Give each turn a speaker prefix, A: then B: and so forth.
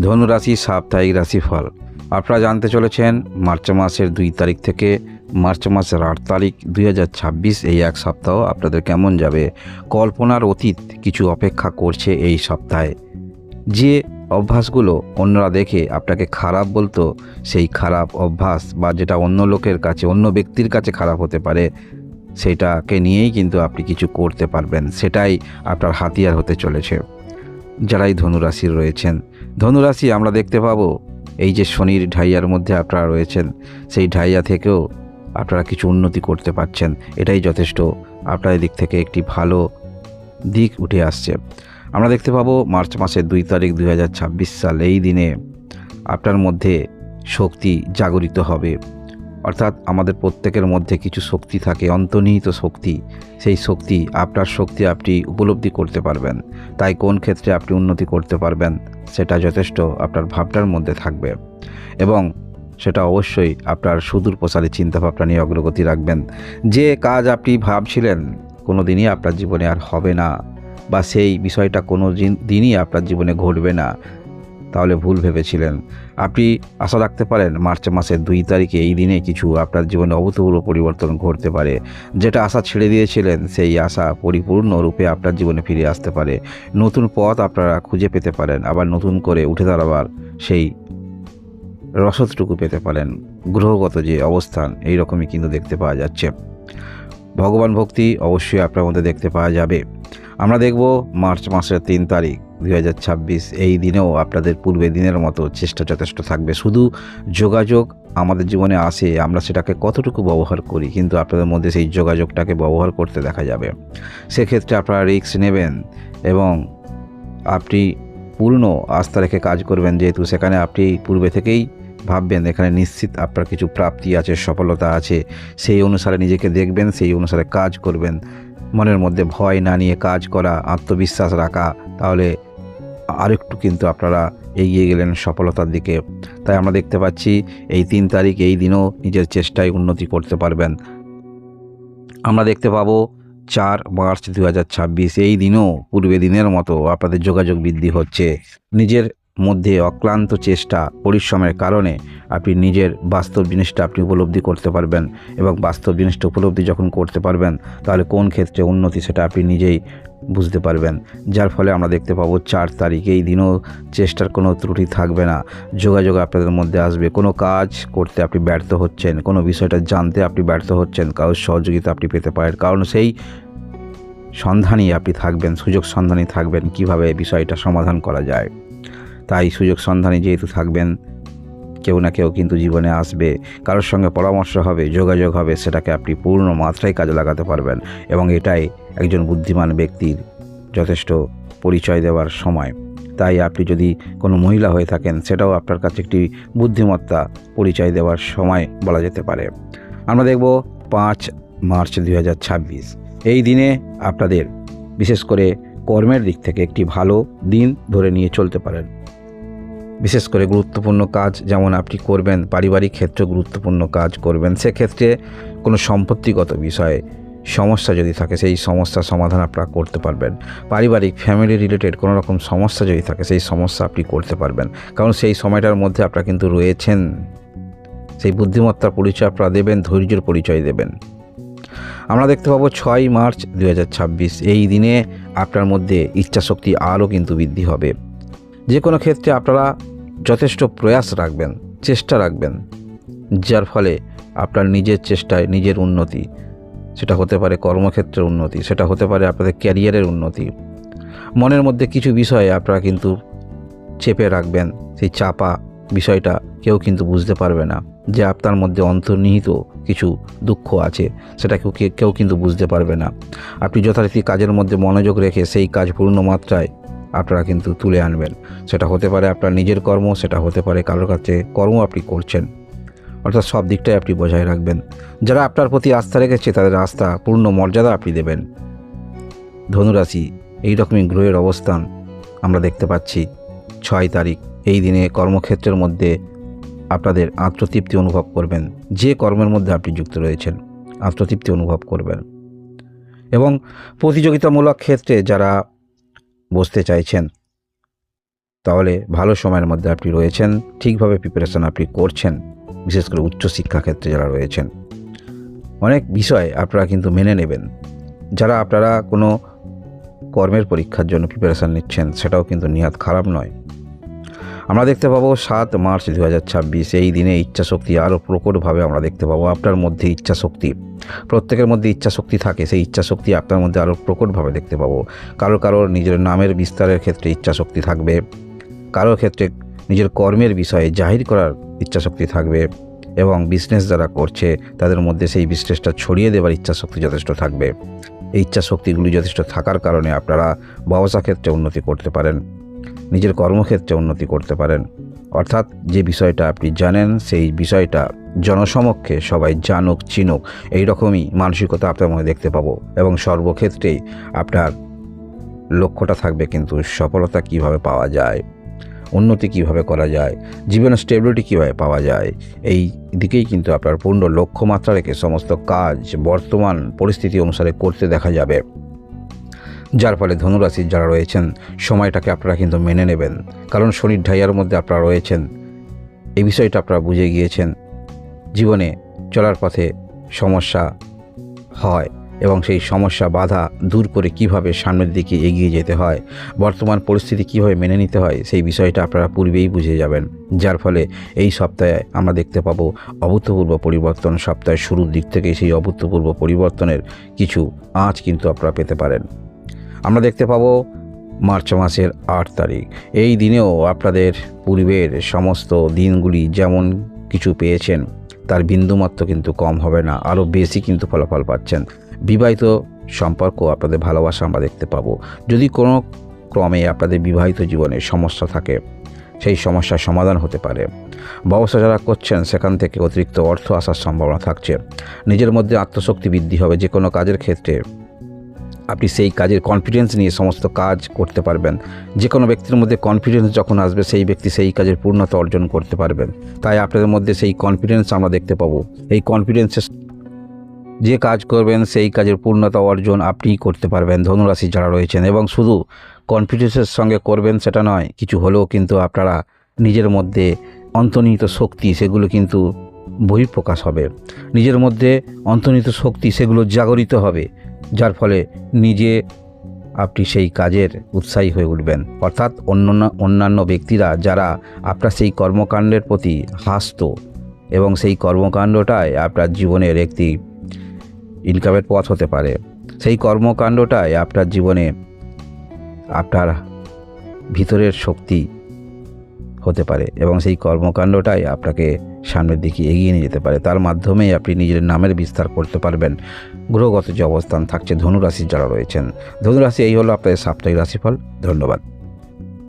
A: ধনুরাশি সাপ্তাহিক রাশিফল আপনারা জানতে চলেছেন মার্চ মাসের 2 তারিখ থেকে মার্চ মাসের 8 তারিখ 2026 এই এক সপ্তাহ আপনাদের কেমন যাবে। কল্পনার অতীত কিছু অপেক্ষা করছে এই সপ্তাহে। যে অভ্যাসগুলো অন্যরা দেখে আপনাকে খারাপ বলতো, সেই খারাপ অভ্যাস বা যেটা অন্য লোকের কাছে অন্য ব্যক্তির কাছে খারাপ হতে পারে, সেটাকে নিয়েই কিন্তু আপনি কিছু করতে পারবেন। সেটাই আপনার হাতিয়ার হতে চলেছে। যারাই ধনুরাশির রয়েছেন, ধনুরাশি আমরা দেখতে পাবো এই যে শনির ঢাইয়ার মধ্যে আপনারা রয়েছেন, সেই ঢাইয়া থেকেও আপনারা কিছু উন্নতি করতে পারছেন। এটাই যথেষ্ট। আপনাদের দিক থেকে একটি ভালো দিক উঠে আসছে। আমরা দেখতে পাবো মার্চ মাসের 2 তারিখ 2026 সাল এই দিনে আপনার মধ্যে শক্তি জাগরিত হবে। অর্থাৎ আমাদের প্রত্যেকের মধ্যে কিছু শক্তি থাকে, অন্তর্নিহিত শক্তি। সেই শক্তি আপনি উপলব্ধি করতে পারবেন। তাই কোন ক্ষেত্রে আপনি উন্নতি করতে পারবেন সেটা যথেষ্ট আপনার ভাবনার মধ্যে থাকবে, এবং সেটা অবশ্যই আপনার সুদূর প্রসারী চিন্তাভাবনা নিয়ে অগ্রগতি রাখবেন। যে কাজ আপনি ভাবছিলেন কোনো দিনই আপনার জীবনে আর হবে না, বা সেই বিষয়টা কোনো দিনই আপনার জীবনে ঘটবে না, তাহলে ভুল ভেবেছিলেন। আপনি আশা রাখতে পারেন মার্চ মাসের 2 তারিখে এই দিনে কিছু আপনার জীবনে অভূতপূর্ব পরিবর্তন ঘটতে পারে। যেটা আশা ছেড়ে দিয়েছিলেন সেই আশা পরিপূর্ণরূপে আপনার জীবনে ফিরে আসতে পারে। নতুন পথ আপনারা খুঁজে পেতে পারেন, আবার নতুন করে উঠে দাঁড়াবার সেই রসদটুকু পেতে পারেন। গ্রহগত যে অবস্থান এই রকমই কিন্তু দেখতে পাওয়া যাচ্ছে। ভগবান ভক্তি অবশ্যই আপনার মধ্যে দেখতে পাওয়া যাবে। আমরা দেখব মার্চ মাসের 3 তারিখ 2026 এই দিনেও আপনাদের পূর্বের দিনের মতো চেষ্টা যথেষ্ট থাকবে। শুধু যোগাযোগ আমাদের জীবনে আসে, আমরা সেটাকে কতটুকু ব্যবহার করি, কিন্তু আপনাদের মধ্যে সেই যোগাযোগটাকে ব্যবহার করতে দেখা যাবে। সেক্ষেত্রে আপনারা রিস্ক নেবেন এবং আপনি পূর্ণ আস্থা রেখে কাজ করবেন, যেহেতু সেখানে আপনি পূর্বে থেকেই ভাববেন এখানে নিশ্চিত আপনার কিছু প্রাপ্তি আছে, সফলতা আছে। সেই অনুসারে নিজেকে দেখবেন, সেই অনুসারে কাজ করবেন। মনের মধ্যে ভয় না নিয়ে কাজ করা, আত্মবিশ্বাস রাখা, তাহলে আরেকটু কিন্তু আপনারা এগিয়ে গেলেন সফলতার দিকে। তাই আমরা দেখতে পাচ্ছি এই 3 তারিখ এই দিনও নিজের চেষ্টায় উন্নতি করতে পারবেন। আমরা দেখতে পাবো 4 মার্চ 2026 এই দিনও পূর্বে দিনের মতো আপনাদের যোগাযোগ বৃদ্ধি হচ্ছে। নিজের মধ্যে অক্লান্ত চেষ্টা পরিশ্রমের কারণে আপনি নিজের বাস্তব জিনিসটা আপনি উপলব্ধি করতে পারবেন, এবং বাস্তব জিনিসটা উপলব্ধি যখন করতে পারবেন তাহলে কোন ক্ষেত্রে উন্নতি সেটা আপনি নিজেই বুঝতে পারবেন। যার ফলে আমরা দেখতে পাবো 4 তারিখ এই দিনও চেষ্টার কোনো ত্রুটি থাকবে না। যোগাযোগ আপনাদের মধ্যে আসবে। কোনো কাজ করতে আপনি ব্যর্থ হচ্ছেন, কোনো বিষয়টা জানতে আপনি ব্যর্থ হচ্ছেন, কারোর সহযোগিতা আপনি পেতে পারেন, কারণ সেই সন্ধানই আপনি থাকবেন, সুযোগ সন্ধানী থাকবেন কীভাবে বিষয়টা সমাধান করা যায়। তাই সুযোগ সন্ধানী যেহেতু থাকবেন, কেউ না কেউ কিন্তু জীবনে আসবে, কারোর সঙ্গে পরামর্শ হবে, যোগাযোগ হবে, সেটাকে আপনি পূর্ণ মাত্রায় কাজে লাগাতে পারবেন। এবং এটাই একজন বুদ্ধিমান ব্যক্তির যথেষ্ট পরিচয় দেওয়ার সময়। তাই আপনি যদি কোনো মহিলা হয়ে থাকেন, সেটাও আপনার কাছে একটি বুদ্ধিমত্তা পরিচয় দেওয়ার সময় বলা যেতে পারে। আমরা দেখব 5 মার্চ 2026 এই দিনে আপনাদের বিশেষ করে কর্মের দিক থেকে একটি ভালো দিন ধরে নিয়ে চলতে পারেন। বিশেষ করে গুরুত্বপূর্ণ কাজ যেমন আপনি করবেন, পারিবারিক ক্ষেত্রে গুরুত্বপূর্ণ কাজ করবেন। সেক্ষেত্রে কোনো সম্পত্তিগত বিষয়ে সমস্যা যদি থাকে, সেই সমস্যার সমাধান আপনারা করতে পারবেন। পারিবারিক ফ্যামিলি রিলেটেড কোনো রকম সমস্যা যদি থাকে, সেই সমস্যা আপনি করতে পারবেন, কারণ সেই সময়টার মধ্যে আপনারা কিন্তু রয়েছেন। সেই বুদ্ধিমত্তার পরিচয় আপনারা দেবেন, ধৈর্যের পরিচয় দেবেন। আমরা দেখতে পাবো 6 মার্চ 2026 এই দিনে আপনার মধ্যে ইচ্ছাশক্তি আরও কিন্তু বৃদ্ধি হবে। যে কোনো ক্ষেত্রে আপনারা যথেষ্ট প্রয়াস রাখবেন, চেষ্টা রাখবেন, যার ফলে আপনার নিজের চেষ্টায় নিজের উন্নতি, সেটা হতে পারে কর্মক্ষেত্রের উন্নতি, সেটা হতে পারে আপনাদের ক্যারিয়ারের উন্নতি। মনের মধ্যে কিছু বিষয়ে আপনারা কিন্তু চেপে রাখবেন, সেই চাপা বিষয়টা কেউ কিন্তু বুঝতে পারবে না যে আপনার মধ্যে অন্তর্নিহিত কিছু দুঃখ আছে, সেটা কেউ কিন্তু বুঝতে পারবে না। আপনি যথারীতি কাজের মধ্যে মনোযোগ রেখে সেই কাজ পূর্ণ মাত্রায় আপনারা কিন্তু তুলে আনবেন। সেটা হতে পারে আপনার নিজের কর্ম, সেটা হতে পারে কারোর কাছে কর্ম আপনি করছেন, অর্থাৎ সব দিকটাই আপনি বজায় রাখবেন। যারা আপনার প্রতি আস্থা রেখেছে তাদের আস্থা পূর্ণ মর্যাদা আপনি দেবেন। ধনুরাশি এই রকমই গ্রহের অবস্থান আমরা দেখতে পাচ্ছি। 6 তারিখ এই দিনে কর্মক্ষেত্রের মধ্যে আপনাদের আত্মতৃপ্তি অনুভব করবেন। যে কর্মের মধ্যে আপনি যুক্ত রয়েছেন আত্মতৃপ্তি অনুভব করবেন, এবং প্রতিযোগিতামূলক ক্ষেত্রে যারা বসতে চাইছেন তাহলে ভালো সময়ের মধ্যে আপনি রয়েছেন, ঠিকভাবে প্রিপারেশন আপনি করছেন। বিশেষ করে উচ্চশিক্ষা ক্ষেত্রে যারা রয়েছেন, অনেক বিষয় আপনারা কিন্তু মেনে নেবেন। যারা আপনারা কোনো কর্মের পরীক্ষার জন্য প্রিপারেশান নিচ্ছেন, সেটাও কিন্তু নিহাত খারাপ নয়। আমরা দেখতে পাবো 7 মার্চ 2026 এই দিনে ইচ্ছাশক্তি আরও প্রকটভাবে আমরা দেখতে পাবো। আপনার মধ্যে ইচ্ছাশক্তি, প্রত্যেকের মধ্যে ইচ্ছাশক্তি থাকে, সেই ইচ্ছাশক্তি আপনার মধ্যে আরও প্রকটভাবে দেখতে পাবো। কারোর নিজের নামের বিস্তারের ক্ষেত্রে ইচ্ছাশক্তি থাকবে, কারোর ক্ষেত্রে নিজের কর্মের বিষয়ে জাহির করার ইচ্ছাশক্তি থাকবে, এবং বিজনেস যারা করছে তাদের মধ্যে সেই বিজনেসটা ছড়িয়ে দেওয়ার ইচ্ছাশক্তি যথেষ্ট থাকবে। এই ইচ্ছাশক্তিগুলি যথেষ্ট থাকার কারণে আপনারা ব্যবসা ক্ষেত্রে উন্নতি করতে পারেন, নিজের কর্মক্ষেত্রে উন্নতি করতে পারেন। অর্থাৎ যে বিষয়টা আপনি জানেন সেই বিষয়টা জনসমক্ষে সবাই জানুক চিনুক, এইরকমই মানসিকতা আপনার মধ্যে দেখতে পাবো। এবং সর্বক্ষেত্রেই আপনার লক্ষ্যটা থাকবে কিন্তু সফলতা কিভাবে পাওয়া যায়, উন্নতি কিভাবে করা যায়, জীবনের স্টেবিলিটি কীভাবে পাওয়া যায়, এই দিকেই কিন্তু আপনার পূর্ণ লক্ষ্যমাত্রা রেখে সমস্ত কাজ বর্তমান পরিস্থিতি অনুসারে করতে দেখা যাবে। যার ফলে ধনুরাশির যারা রয়েছেন সময়টাকে আপনারা কিন্তু মেনে নেবেন, কারণ শনির ঢাইয়ার মধ্যে আপনারা রয়েছেন। এই বিষয়টা আপনারা বুঝে গিয়েছেন। জীবনে চলার পথে সমস্যা হয় এবং সেই সমস্যা বাধা দূর করে কিভাবে সামনের দিকে এগিয়ে যেতে হয়, বর্তমান পরিস্থিতি কিভাবে মেনে নিতে হয়, সেই বিষয়টা আপনারা পূর্বেই বুঝে যাবেন। যার ফলে এই সপ্তাহে আমরা দেখতে পাবো অভূতপূর্ব পরিবর্তন। সপ্তাহের শুরুর দিক থেকে সেই অভূতপূর্ব পরিবর্তনের কিছু আঁচ কিন্তু আপনারা পেতে পারেন। আমরা দেখতে পাবো মার্চ মাসের 8 তারিখ এই দিনেও আপনাদের পূর্বের সমস্ত দিনগুলি যেমন কিছু পেয়েছেন তার বিন্দুমাত্র কিন্তু কম হবে না, আরও বেশি কিন্তু ফলাফল পাচ্ছেন। বিবাহিত সম্পর্ক আপনাদের ভালোবাসা আমরা দেখতে পাবো। যদি কোনো ক্রমে আপনাদের বিবাহিত জীবনে সমস্যা থাকে, সেই সমস্যার সমাধান হতে পারে। ব্যবসা যারা করছেন সেখান থেকে অতিরিক্ত অর্থ আসার সম্ভাবনা থাকছে। নিজের মধ্যে আত্মশক্তি বৃদ্ধি হবে। যে কোনো কাজের ক্ষেত্রে আপনি সেই কাজের কনফিডেন্স নিয়ে সমস্ত কাজ করতে পারবেন। যে কোনো ব্যক্তির মধ্যে কনফিডেন্স যখন আসবে, সেই ব্যক্তি সেই কাজের পূর্ণতা অর্জন করতে পারবেন। তাই আপনাদের মধ্যে সেই কনফিডেন্স আমরা দেখতে পাবো। এই কনফিডেন্সের যে কাজ করবেন সেই কাজের পূর্ণতা অর্জন আপনিই করতে পারবেন, ধনুরাশি যারা রয়েছেন। এবং শুধু কনফিডেন্সের সঙ্গে করবেন সেটা নয়, কিছু হলেও কিন্তু আপনারা নিজের মধ্যে অন্তর্নিহিত শক্তি সেগুলো কিন্তু বহিঃপ্রকাশ হবে। নিজের মধ্যে অন্তর্নিহিত শক্তি সেগুলো জাগরিত হবে, যার ফলে নিজে আপনি সেই কাজের উৎসাহী হয়ে উঠবেন। অর্থাৎ অন্যান্য ব্যক্তিরা যারা আপনার সেই কর্মকাণ্ডের প্রতি হাসত এবং সেই কর্মকাণ্ডটাই আপনার জীবনের একটি ইনকামের পথ হতে পারে, সেই কর্মকাণ্ডটাই আপনার জীবনে আপনার ভিতরের শক্তি হতে পারে এবং সেই কর্মকাণ্ডটাই আপনাকে সামনের দিকে এগিয়ে নিয়ে যেতে পারে। তার মাধ্যমেই আপনি নিজের নামের বিস্তার করতে পারবেন। গ্রহগত যে অবস্থান থাকছে ধনুরাশির যারা রয়েছেন, ধনুরাশি এই হলো আপনাদের সাপ্তাহিক রাশিফল। ধন্যবাদ।